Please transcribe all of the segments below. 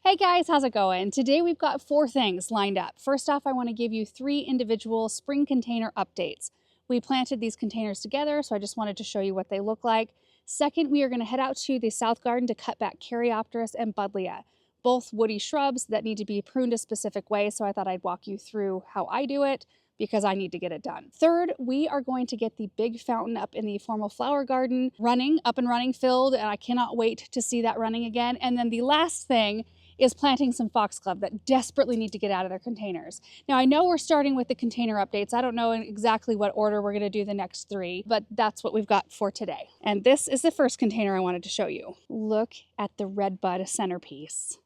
Hey guys, how's it going? Today we've got 4 things lined up. First off, I want to give you 3 individual spring container updates. We planted these containers together, so I just wanted to show you what they look like. Second, we are going to head out to the south garden to cut back Caryopteris and Buddleia, both woody shrubs that need to be pruned a specific way, so I thought I'd walk you through how I do it because I need to get it done. Third, we are going to get the big fountain up in the formal flower garden up and running, filled, and I cannot wait to see that running again. And then the last thing is planting some foxglove that desperately need to get out of their containers. Now, I know we're starting with the container updates. I don't know in exactly what order we're going to do the next 3, but that's what we've got for today. And this is the first container I wanted to show you. Look at the red bud centerpiece.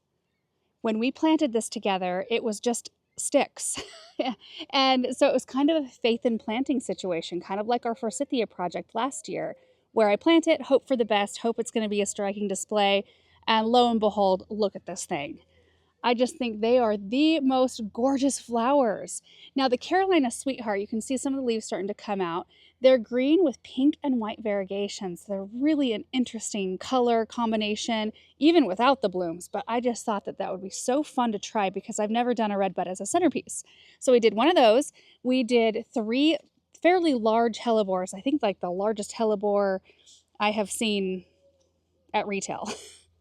When we planted this together, it was just sticks. And so it was kind of a faith in planting situation, kind of like our Forsythia project last year, where I plant it, hope for the best, hope it's going to be a striking display. And lo and behold, look at this thing. I just think they are the most gorgeous flowers. Now the Carolina Sweetheart, you can see some of the leaves starting to come out. They're green with pink and white variegations. They're really an interesting color combination, even without the blooms. But I just thought that that would be so fun to try because I've never done a red bud as a centerpiece. So we did one of those. We did 3 fairly large hellebores. I think like the largest hellebore I have seen at retail.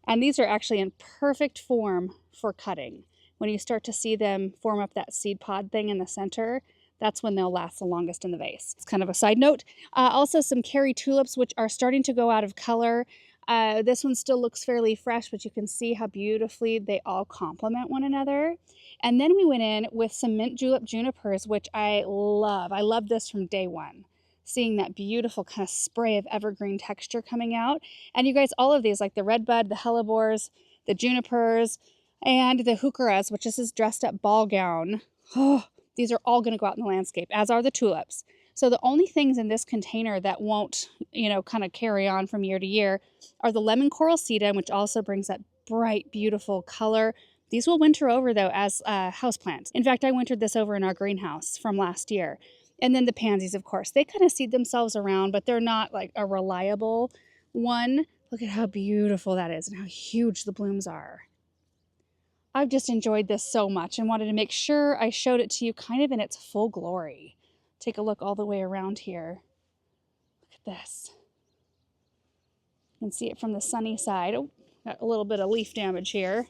And these are actually in perfect form for cutting. When you start to see them form up that seed pod thing in the center, that's when they'll last the longest in the vase. It's kind of a side note. Also some Cary tulips, which are starting to go out of color. This one still looks fairly fresh, but you can see how beautifully they all complement one another. And then we went in with some mint julep junipers, which I love. I love this from day one. Seeing that beautiful kind of spray of evergreen texture coming out. And you guys, all of these, like the redbud, the hellebores, the junipers, and the heucheras, which is his dressed up ball gown. Oh, these are all going to go out in the landscape, as are the tulips. So the only things in this container that won't, kind of carry on from year to year are the lemon coral sedum, which also brings that bright, beautiful color. These will winter over, though, as houseplants. In fact, I wintered this over in our greenhouse from last year. And then the pansies, of course, they kind of seed themselves around, but they're not like a reliable one. Look at how beautiful that is and how huge the blooms are. I've just enjoyed this so much and wanted to make sure I showed it to you kind of in its full glory. Take a look all the way around here. Look at this. You can see it from the sunny side. Oh, got a little bit of leaf damage here.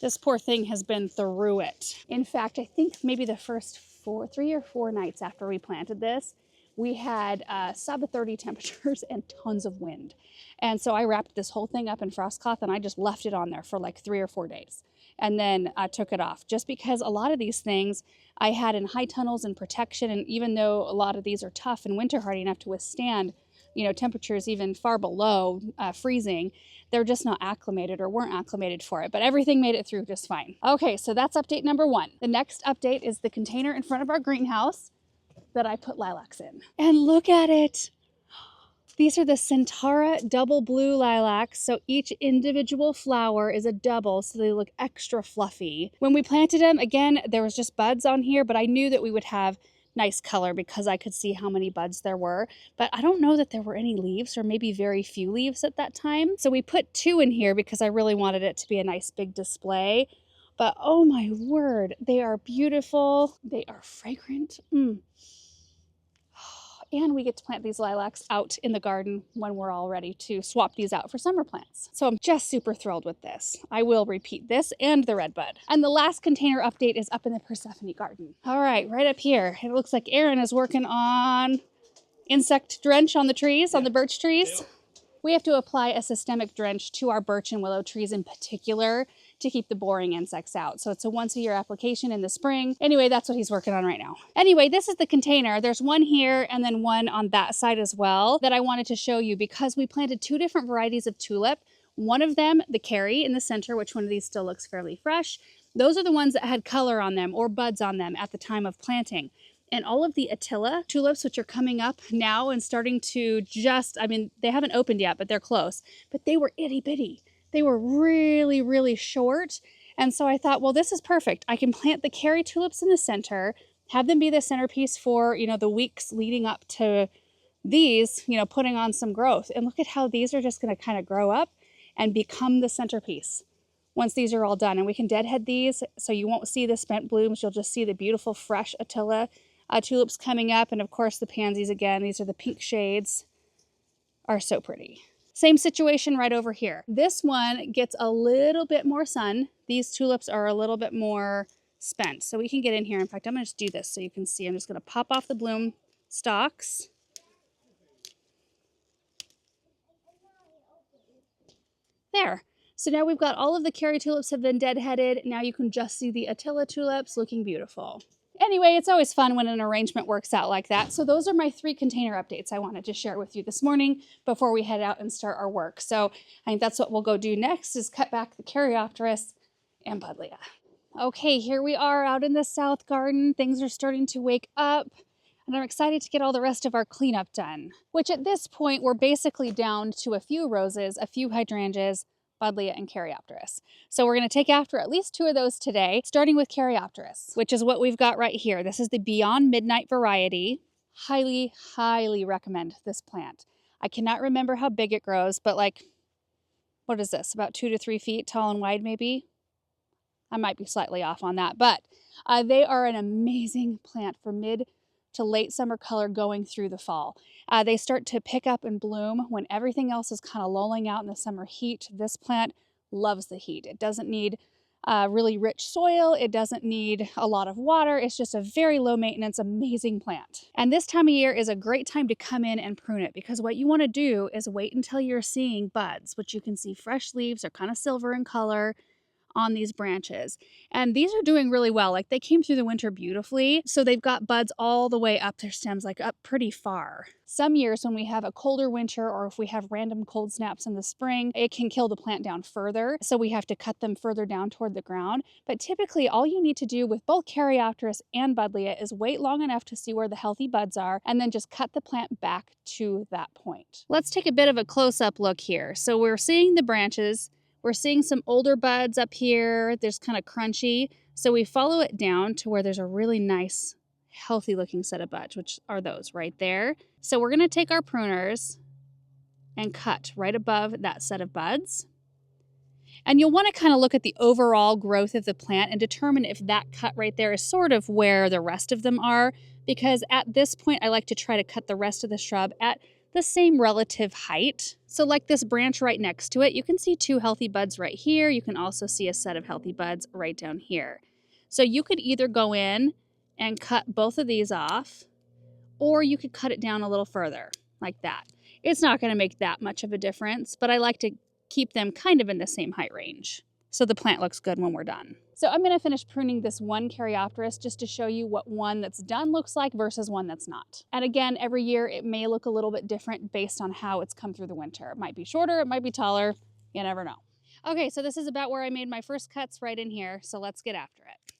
This poor thing has been through it. In fact, I think maybe the first 3 or 4 nights after we planted this, we had sub-30 temperatures and tons of wind. And so I wrapped this whole thing up in frost cloth and I just left it on there for like 3 or 4 days. And then I took it off just because a lot of these things I had in high tunnels and protection. And even though a lot of these are tough and winter hardy enough to withstand, temperatures even far below freezing, they're just not acclimated or weren't acclimated for it, but everything made it through just fine. Okay, so that's update number 1. The next update is the container in front of our greenhouse that I put lilacs in. And look at it. These are the Centara double blue lilacs, so each individual flower is a double, so they look extra fluffy. When we planted them, again, there was just buds on here, but I knew that we would have nice color because I could see how many buds there were, but I don't know that there were any leaves or maybe very few leaves at that time. So we put 2 in here because I really wanted it to be a nice big display. But oh my word, they are beautiful. They are fragrant. And we get to plant these lilacs out in the garden when we're all ready to swap these out for summer plants. So I'm just super thrilled with this. I will repeat this and the redbud. And the last container update is up in the Persephone garden. All right, right up here. It looks like Aaron is working on insect drench on the trees, on the birch trees. We have to apply a systemic drench to our birch and willow trees in particular to keep the boring insects out. So it's a once-a-year application in the spring. Anyway, that's what he's working on right now. Anyway, this is the container. There's one here and then one on that side as well that I wanted to show you because we planted 2 different varieties of tulip. One of them, the Cary in the center, which one of these still looks fairly fresh. Those are the ones that had color on them or buds on them at the time of planting. And all of the Attila tulips, which are coming up now and starting to they haven't opened yet, but they're close. But they were itty bitty. They were really, really short. And so I thought, well, this is perfect. I can plant the Cary tulips in the center, have them be the centerpiece for, the weeks leading up to these, putting on some growth. And look at how these are just going to kind of grow up and become the centerpiece. once these are all done. And we can deadhead these so you won't see the spent blooms. You'll just see the beautiful fresh Attila tulips coming up. And of course the pansies again, these are the pink shades, are so pretty. Same situation right over here. This one gets a little bit more sun. These tulips are a little bit more spent. So we can get in here. In fact, I'm gonna just do this so you can see. I'm just gonna pop off the bloom stalks. There. So now we've got all of the Cary tulips have been deadheaded. Now you can just see the Attila tulips looking beautiful. Anyway, it's always fun when an arrangement works out like that. So those are my 3 container updates I wanted to share with you this morning before we head out and start our work. So I think that's what we'll go do next, is cut back the Caryopteris and Buddleia. Okay, here we are out in the south garden. Things are starting to wake up, and I'm excited to get all the rest of our cleanup done, which at this point we're basically down to a few roses, a few hydrangeas, Buddleia, and Caryopteris. So we're going to take after at least 2 of those today, starting with Caryopteris, which is what we've got right here. This is the Beyond Midnight variety. Highly, highly recommend this plant. I cannot remember how big it grows, but like, what is this? About 2 to 3 feet tall and wide, maybe? I might be slightly off on that, but they are an amazing plant for mid to late summer color going through the fall. They start to pick up and bloom when everything else is kind of lulling out in the summer heat. This plant loves the heat. It doesn't need really rich soil. It doesn't need a lot of water. It's just a very low maintenance, amazing plant. And this time of year is a great time to come in and prune it, because what you want to do is wait until you're seeing buds, which you can see fresh leaves are kind of silver in color on these branches. And these are doing really well. Like, they came through the winter beautifully. So they've got buds all the way up their stems, like up pretty far. Some years when we have a colder winter, or if we have random cold snaps in the spring, it can kill the plant down further. So we have to cut them further down toward the ground. But typically all you need to do with both Caryopteris and Buddleia is wait long enough to see where the healthy buds are, and then just cut the plant back to that point. Let's take a bit of a close-up look here. So we're seeing the branches. We're seeing some older buds up here. There's kind of crunchy. So we follow it down to where there's a really nice, healthy looking set of buds, which are those right there. So we're going to take our pruners and cut right above that set of buds. And you'll want to kind of look at the overall growth of the plant and determine if that cut right there is sort of where the rest of them are, because at this point I like to try to cut the rest of the shrub at the same relative height. So like this branch right next to it, you can see 2 healthy buds right here. You can also see a set of healthy buds right down here. So you could either go in and cut both of these off, or you could cut it down a little further like that. It's not going to make that much of a difference, but I like to keep them kind of in the same height range so the plant looks good when we're done. So I'm going to finish pruning this one Caryopteris just to show you what one that's done looks like versus one that's not. And again, every year it may look a little bit different based on how it's come through the winter. It might be shorter, it might be taller, you never know. Okay, so this is about where I made my first cuts, right in here, so let's get after it.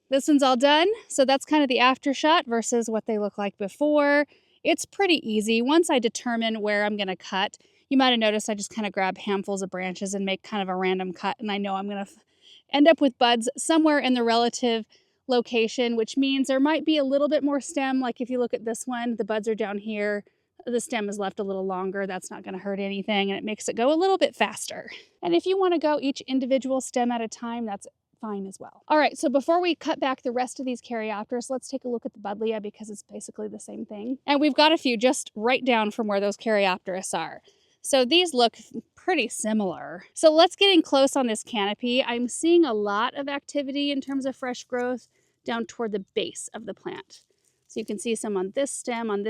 This one's all done. So that's kind of the after shot versus what they look like before. It's pretty easy. Once I determine where I'm going to cut, you might have noticed I just kind of grab handfuls of branches and make kind of a random cut. And I know I'm going to end up with buds somewhere in the relative location, which means there might be a little bit more stem. Like if you look at this one, the buds are down here. The stem is left a little longer. That's not going to hurt anything, and it makes it go a little bit faster. And if you want to go each individual stem at a time, that's fine as well. All right, so before we cut back the rest of these Caryopteris, let's take a look at the Buddleia because it's basically the same thing. And we've got a few just right down from where those Caryopteris are. So these look pretty similar. So let's get in close on this canopy. I'm seeing a lot of activity in terms of fresh growth down toward the base of the plant. So you can see some on this stem, and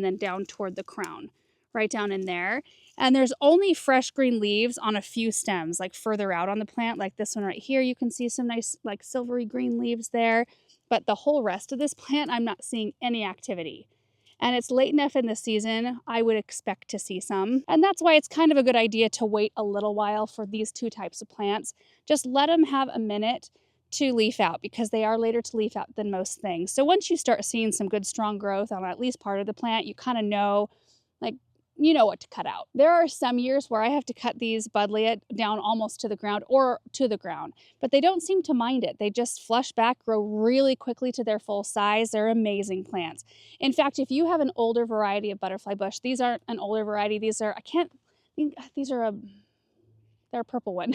then down toward the crown, right down in there. And there's only fresh green leaves on a few stems, like further out on the plant, like this one right here. You can see some nice like silvery green leaves there. But the whole rest of this plant, I'm not seeing any activity. And it's late enough in the season, I would expect to see some. And that's why it's kind of a good idea to wait a little while for these two types of plants. Just let them have a minute to leaf out because they are later to leaf out than most things. So once you start seeing some good strong growth on at least part of the plant, you kind of know, like, you know what to cut out. There are some years where I have to cut these Buddleia down almost to the ground or to the ground, but they don't seem to mind it. They just flush back, grow really quickly to their full size. They're amazing plants. In fact, if you have an older variety of butterfly bush, these aren't an older variety. These are, they're a purple one.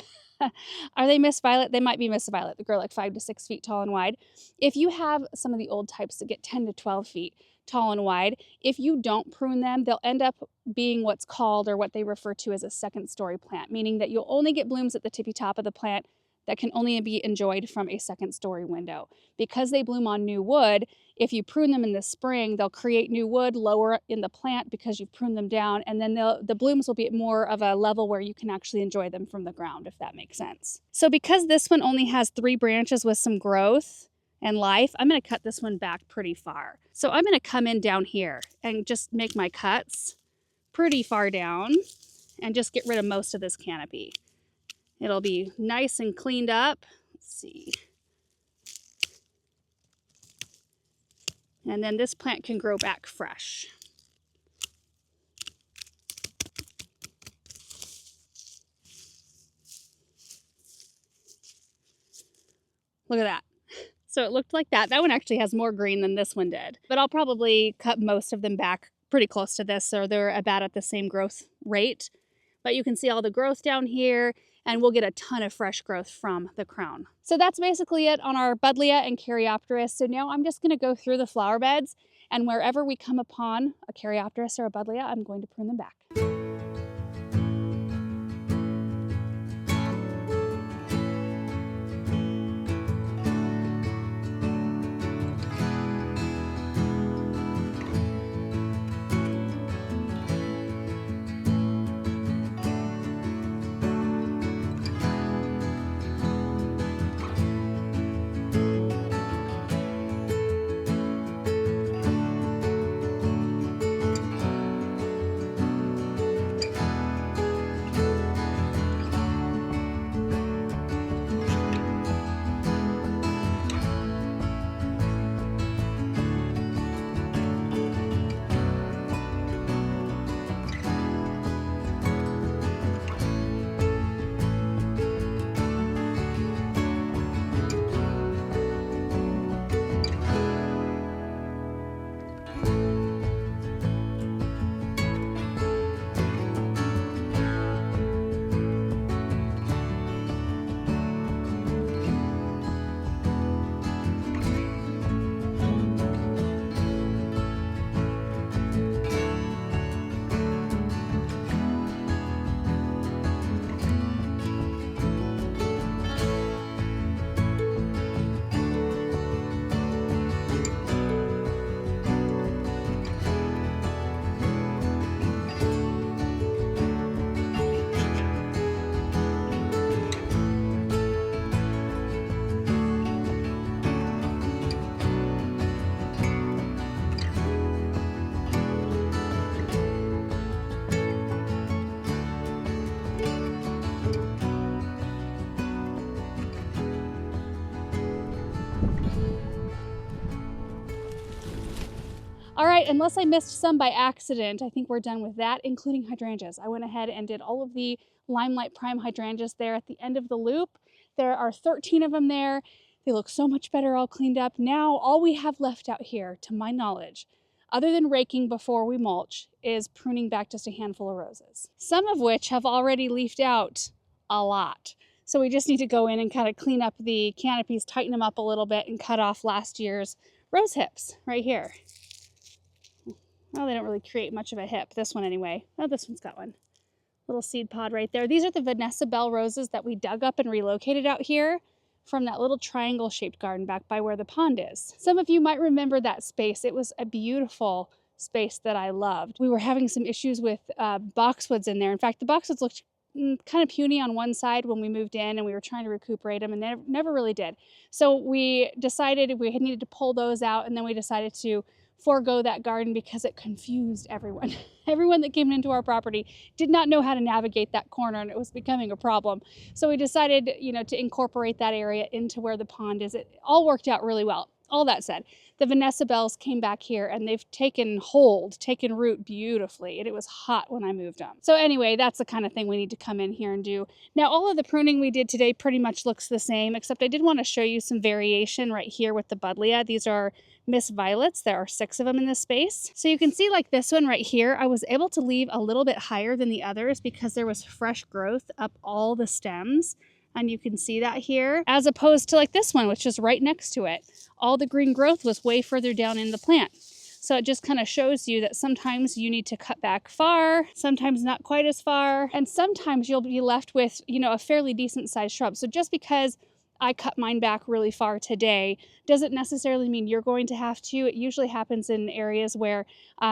Are they Miss Violet? They might be Miss Violet. They grow like 5 to 6 feet tall and wide. If you have some of the old types that get 10 to 12 feet tall and wide, if you don't prune them, they'll end up being what's called, or what they refer to as, a second story plant, meaning that you'll only get blooms at the tippy top of the plant that can only be enjoyed from a second story window. Because they bloom on new wood, if you prune them in the spring, they'll create new wood lower in the plant because you've pruned them down, and then the blooms will be at more of a level where you can actually enjoy them from the ground, if that makes sense. So because this one only has 3 branches with some growth and life, I'm going to cut this one back pretty far. So I'm going to come in down here and just make my cuts pretty far down and just get rid of most of this canopy. It'll be nice and cleaned up. Let's see. And then this plant can grow back fresh. Look at that. So it looked like that. That one actually has more green than this one did. But I'll probably cut most of them back pretty close to this, so they're about at the same growth rate. But you can see all the growth down here, and we'll get a ton of fresh growth from the crown. So that's basically it on our Buddleia and Caryopteris. So now I'm just going to go through the flower beds, and wherever we come upon a Caryopteris or a Buddleia, I'm going to prune them back. All right, unless I missed some by accident, I think we're done with that, including hydrangeas. I went ahead and did all of the Limelight Prime hydrangeas there at the end of the loop. There are 13 of them there. They look so much better all cleaned up. Now, all we have left out here, to my knowledge, other than raking before we mulch, is pruning back just a handful of roses. Some of which have already leafed out a lot. So we just need to go in and kind of clean up the canopies, tighten them up a little bit, and cut off last year's rose hips right here. Well, they don't really create much of a hip. This one anyway. Oh, this one's got one. Little seed pod right there. These are the Vanessa Bell roses that we dug up and relocated out here from that little triangle-shaped garden back by where the pond is. Some of you might remember that space. It was a beautiful space that I loved. We were having some issues with boxwoods in there. In fact, the boxwoods looked kind of puny on one side when we moved in, and we were trying to recuperate them, and they never really did. So we decided we needed to pull those out, and then we decided to forego that garden because it confused everyone. Everyone that came into our property did not know how to navigate that corner, and it was becoming a problem. So we decided, to incorporate that area into where the pond is. It all worked out really well. All that said, the Vanessa bells came back here and they've taken root beautifully, and it was hot when I moved them. So anyway, that's the kind of thing we need to come in here and do. Now, all of the pruning we did today pretty much looks the same, except I did want to show you some variation right here with the Buddleia. These are Miss Violets. There are 6 of them in this space. So you can see, like this one right here, I was able to leave a little bit higher than the others because there was fresh growth up all the stems. And you can see that here, as opposed to like this one, which is right next to it. All the green growth was way further down in the plant. So it just kind of shows you that sometimes you need to cut back far, sometimes not quite as far, and sometimes you'll be left with, a fairly decent sized shrub. So just because I cut mine back really far today doesn't necessarily mean you're going to have to. It usually happens in areas where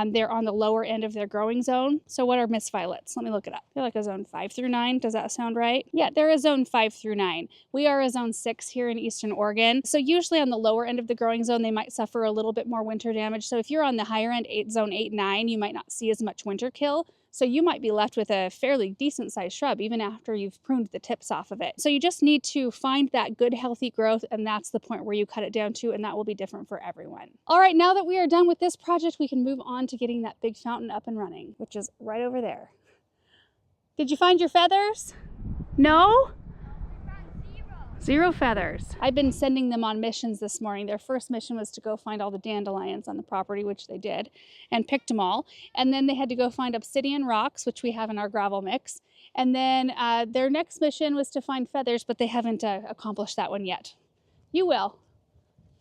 they're on the lower end of their growing zone. So what are Miss Violets? Let me look it up. They're like a zone 5 through 9. Does that sound right? Yeah, they're a zone 5 through 9. We are a zone 6 here in Eastern Oregon. So usually on the lower end of the growing zone, they might suffer a little bit more winter damage. So if you're on the higher end, zone 8, 9, you might not see as much winter kill. So you might be left with a fairly decent sized shrub even after you've pruned the tips off of it. So you just need to find that good healthy growth, and that's the point where you cut it down to, and that will be different for everyone. All right, now that we are done with this project, we can move on to getting that big fountain up and running, which is right over there. Did you find your feathers? No? 0 feathers. I've been sending them on missions this morning. Their first mission was to go find all the dandelions on the property, which they did, and picked them all. And then they had to go find obsidian rocks, which we have in our gravel mix. And then their next mission was to find feathers, but they haven't accomplished that one yet. You will.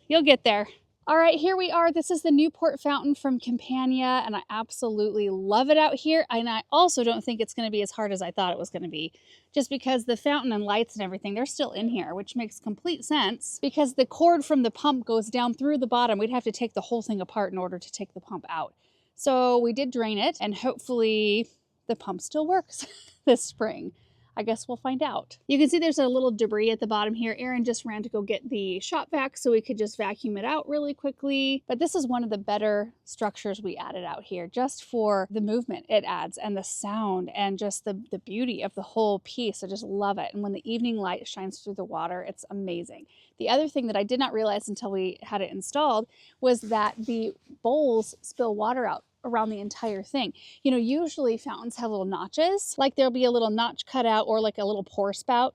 You'll get there. All right, here we are. This is the Newport fountain from Campania, and I absolutely love it out here. And I also don't think it's going to be as hard as I thought it was going to be, just because the fountain and lights and everything, they're still in here, which makes complete sense because the cord from the pump goes down through the bottom. We'd have to take the whole thing apart in order to take the pump out. So we did drain it, and hopefully the pump still works this spring. I guess we'll find out. You can see there's a little debris at the bottom here. Aaron just ran to go get the shop vac so we could just vacuum it out really quickly. But this is one of the better structures we added out here just for the movement it adds and the sound and just the beauty of the whole piece. I just love it. And when the evening light shines through the water, it's amazing. The other thing that I did not realize until we had it installed was that the bowls spill water out around the entire thing. Usually fountains have little notches, like there'll be a little notch cut out or like a little pour spout,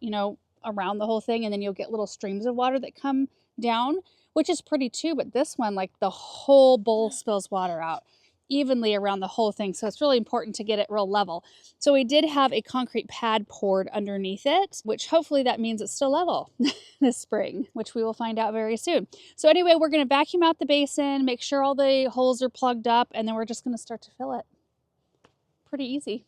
around the whole thing, and then you'll get little streams of water that come down, which is pretty too. But this one, like the whole bowl spills water out evenly around the whole thing. So it's really important to get it real level. So we did have a concrete pad poured underneath it, which hopefully that means it's still level this spring, which we will find out very soon. So anyway, we're going to vacuum out the basin, make sure all the holes are plugged up, and then we're just going to start to fill it. Pretty easy.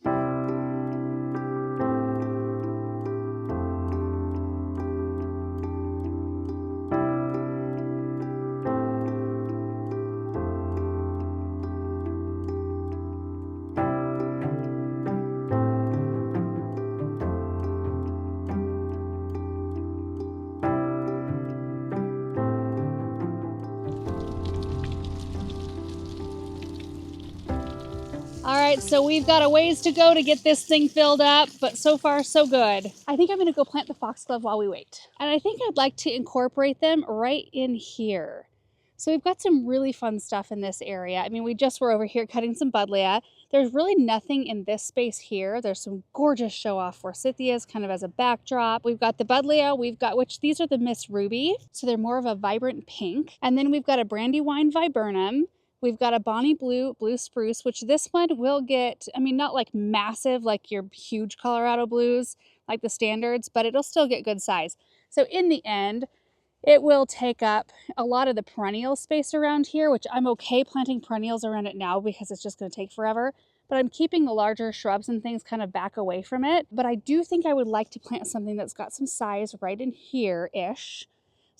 All right, so we've got a ways to go to get this thing filled up, but so far so good. I think I'm gonna go plant the foxglove while we wait. And I think I'd like to incorporate them right in here. So we've got some really fun stuff in this area. I mean, we just were over here cutting some Buddleia. There's really nothing in this space here. There's some gorgeous show-off forsythias kind of as a backdrop. We've got the Buddleia, which these are the Miss Ruby. So they're more of a vibrant pink. And then we've got a Brandywine viburnum. We've got a Bonnie Blue spruce, which this one will get, I mean, not like massive, like your huge Colorado blues, like the standards, but it'll still get good size. So in the end, it will take up a lot of the perennial space around here, which I'm okay planting perennials around it now because it's just going to take forever. But I'm keeping the larger shrubs and things kind of back away from it. But I do think I would like to plant something that's got some size right in here-ish,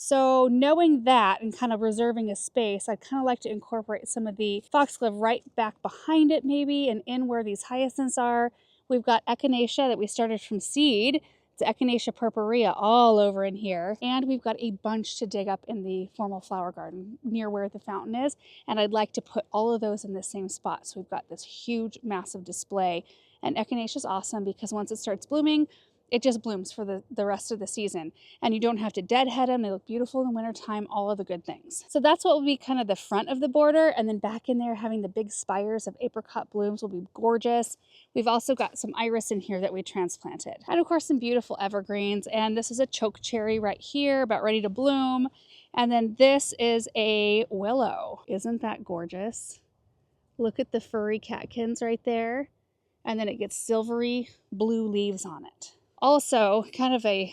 So knowing that and kind of reserving a space, I'd kind of like to incorporate some of the foxglove right back behind it maybe, and in where these hyacinths are. We've got echinacea that we started from seed. It's Echinacea purpurea all over in here. And we've got a bunch to dig up in the formal flower garden near where the fountain is. And I'd like to put all of those in the same spot. So we've got this huge, massive display. And echinacea is awesome because once it starts blooming, it just blooms for the rest of the season. And you don't have to deadhead them. They look beautiful in the wintertime, all of the good things. So that's what will be kind of the front of the border. And then back in there, having the big spires of apricot blooms will be gorgeous. We've also got some iris in here that we transplanted. And of course, some beautiful evergreens. And this is a choke cherry right here, about ready to bloom. And then this is a willow. Isn't that gorgeous? Look at the furry catkins right there. And then it gets silvery blue leaves on it. Also, kind of a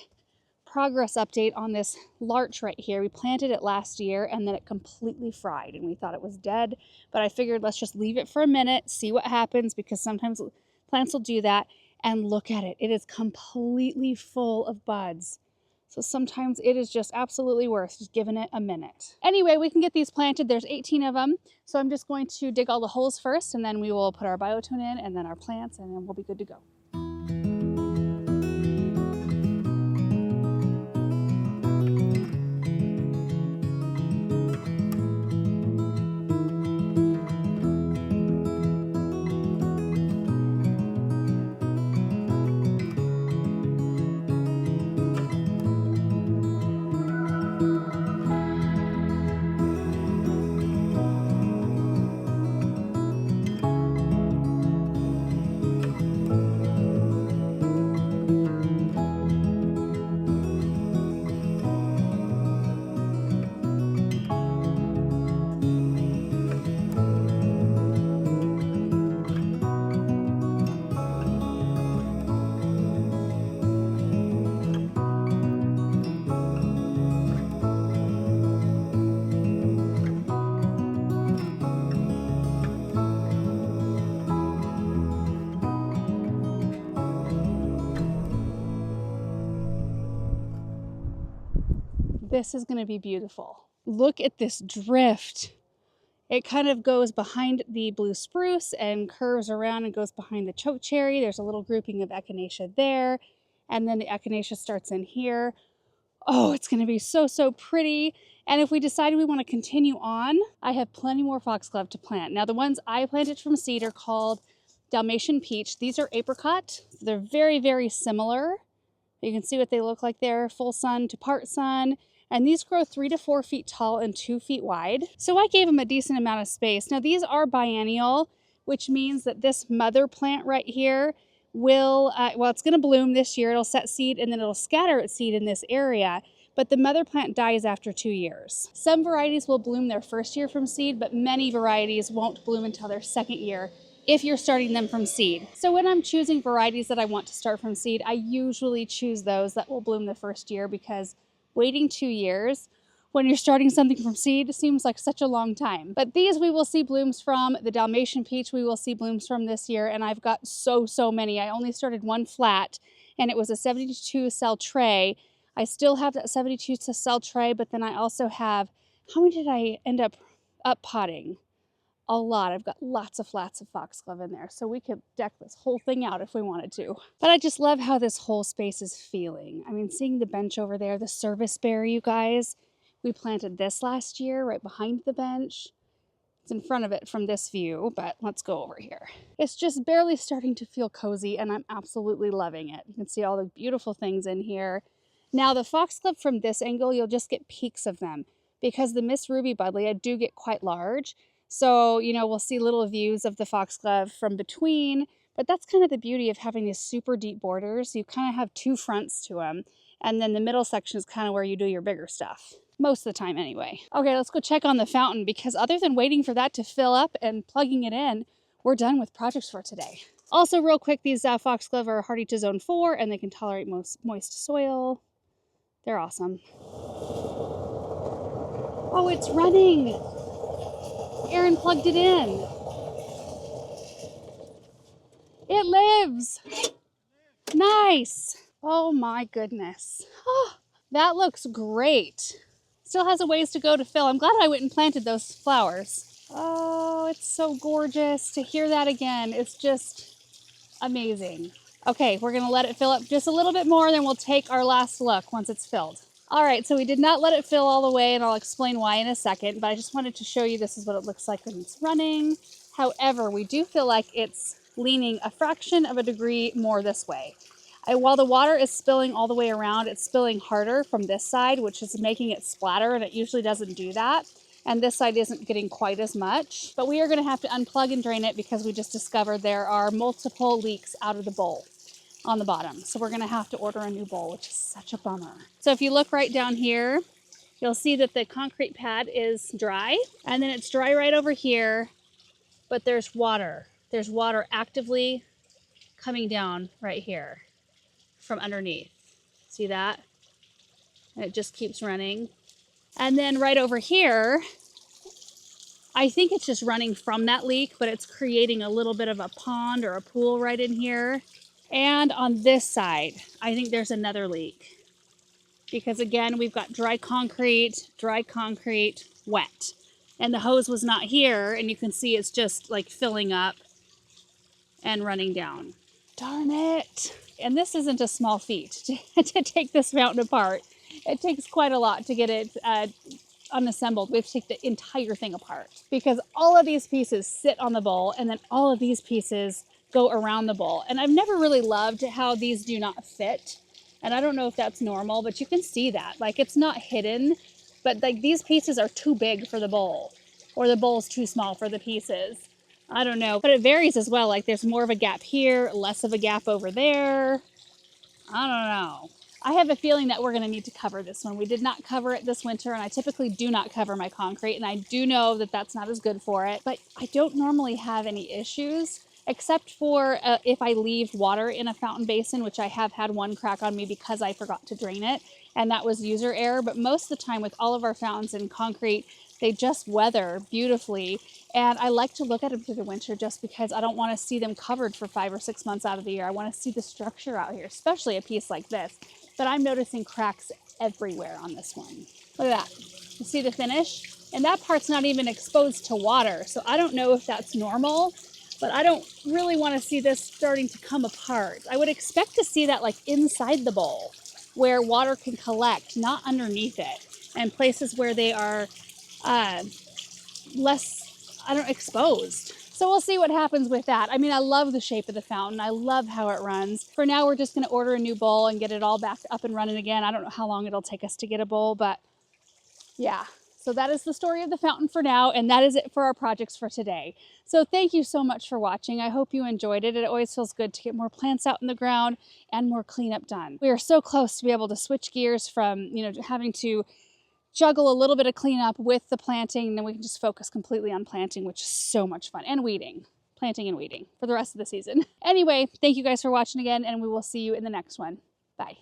progress update on this larch right here. We planted it last year and then it completely fried and we thought it was dead, but I figured let's just leave it for a minute, see what happens, because sometimes plants will do that. And look at it. It is completely full of buds. So sometimes it is just absolutely worth just giving it a minute. Anyway, we can get these planted. There's 18 of them. So I'm just going to dig all the holes first and then we will put our biotone in and then our plants and then we'll be good to go. This is going to be beautiful. Look at this drift. It kind of goes behind the blue spruce and curves around and goes behind the chokecherry. There's a little grouping of echinacea there. And then the echinacea starts in here. Oh, it's going to be so, so pretty. And if we decide we want to continue on, I have plenty more foxglove to plant. Now, the ones I planted from seed are called Dalmatian Peach. These are apricot. They're very, very similar. You can see what they look like there, full sun to part sun. And these grow 3 to 4 feet tall and 2 feet wide. So I gave them a decent amount of space. Now these are biennial, which means that this mother plant right here will, well, it's gonna bloom this year. It'll set seed and then it'll scatter its seed in this area. But the mother plant dies after 2 years. Some varieties will bloom their first year from seed, but many varieties won't bloom until their second year if you're starting them from seed. So when I'm choosing varieties that I want to start from seed, I usually choose those that will bloom the first year, because waiting 2 years when you're starting something from seed seems like such a long time. But these we will see blooms from. The Dalmatian Peach we will see blooms from this year, and I've got so many. I only started one flat and it was a 72 cell tray. I still have that 72 cell tray, but then I also have, how many did I end up potting? A lot. I've got lots of flats of foxglove in there, so we could deck this whole thing out if we wanted to. But I just love how this whole space is feeling. I mean, seeing the bench over there, the serviceberry, you guys. We planted this last year right behind the bench. It's in front of it from this view, but let's go over here. It's just barely starting to feel cozy, and I'm absolutely loving it. You can see all the beautiful things in here. Now, the foxglove from this angle, you'll just get peaks of them, because the Miss Ruby Buddleia do get quite large. So, you know, we'll see little views of the foxglove from between, but that's kind of the beauty of having these super deep borders. You kind of have 2 fronts to them, and then the middle section is kind of where you do your bigger stuff. Most of the time anyway. Okay, let's go check on the fountain, because other than waiting for that to fill up and plugging it in, we're done with projects for today. Also, real quick, these foxglove are hardy to zone 4, and they can tolerate moist soil. They're awesome. Oh, it's running! Aaron plugged it in. It lives. Nice. Oh my goodness. Oh, that looks great. Still has a ways to go to fill. I'm glad I went and planted those flowers. Oh, it's so gorgeous to hear that again. It's just amazing. Okay, we're gonna let it fill up just a little bit more, then we'll take our last look once it's filled. All right, so we did not let it fill all the way, and I'll explain why in a second, but I just wanted to show you this is what it looks like when it's running. However, we do feel like it's leaning a fraction of a degree more this way. While the water is spilling all the way around, it's spilling harder from this side, which is making it splatter, and it usually doesn't do that. And this side isn't getting quite as much. But we are going to have to unplug and drain it because we just discovered there are multiple leaks out of the bowl on the bottom. So we're going to have to order a new bowl, which is such a bummer. So if you look right down here, you'll see that the concrete pad is dry, and then it's dry right over here, but there's water. There's water actively coming down right here from underneath. See that? And it just keeps running. And then right over here, I think it's just running from that leak, but it's creating a little bit of a pond or a pool right in here. And on this side, I think there's another leak. Because again, we've got dry concrete, wet. And the hose was not here, and you can see it's just like filling up and running down. Darn it. And this isn't a small feat to take this mountain apart. It takes quite a lot to get it unassembled. We have to take the entire thing apart because all of these pieces sit on the bowl, and then all of these pieces go around the bowl. And I've never really loved how these do not fit. And I don't know if that's normal, but you can see that. Like, it's not hidden, but like these pieces are too big for the bowl, or the bowl's too small for the pieces. I don't know, but it varies as well. Like, there's more of a gap here, less of a gap over there. I don't know. I have a feeling that we're going to need to cover this one. We did not cover it this winter, and I typically do not cover my concrete, and I do know that that's not as good for it, but I don't normally have any issues, except for if I leave water in a fountain basin, which I have had one crack on me because I forgot to drain it, and that was user error. But most of the time with all of our fountains in concrete, they just weather beautifully, and I like to look at them through the winter just because I don't want to see them covered for 5 or 6 months out of the year. I want to see the structure out here, especially a piece like this. But I'm noticing cracks everywhere on this one. Look at that. You see the finish? And that part's not even exposed to water, so I don't know if that's normal, but I don't really want to see this starting to come apart. I would expect to see that like inside the bowl where water can collect, not underneath it, and places where they are less, exposed. So we'll see what happens with that. I mean, I love the shape of the fountain. I love how it runs. For now, we're just going to order a new bowl and get it all back up and running again. I don't know how long it'll take us to get a bowl, but yeah. So that is the story of the fountain for now, and that is it for our projects for today. So thank you so much for watching. I hope you enjoyed it. It always feels good to get more plants out in the ground and more cleanup done. We are so close to be able to switch gears from, having to juggle a little bit of cleanup with the planting, and then we can just focus completely on planting, which is so much fun, and weeding. Planting and weeding for the rest of the season. Anyway, thank you guys for watching again, and we will see you in the next one. Bye.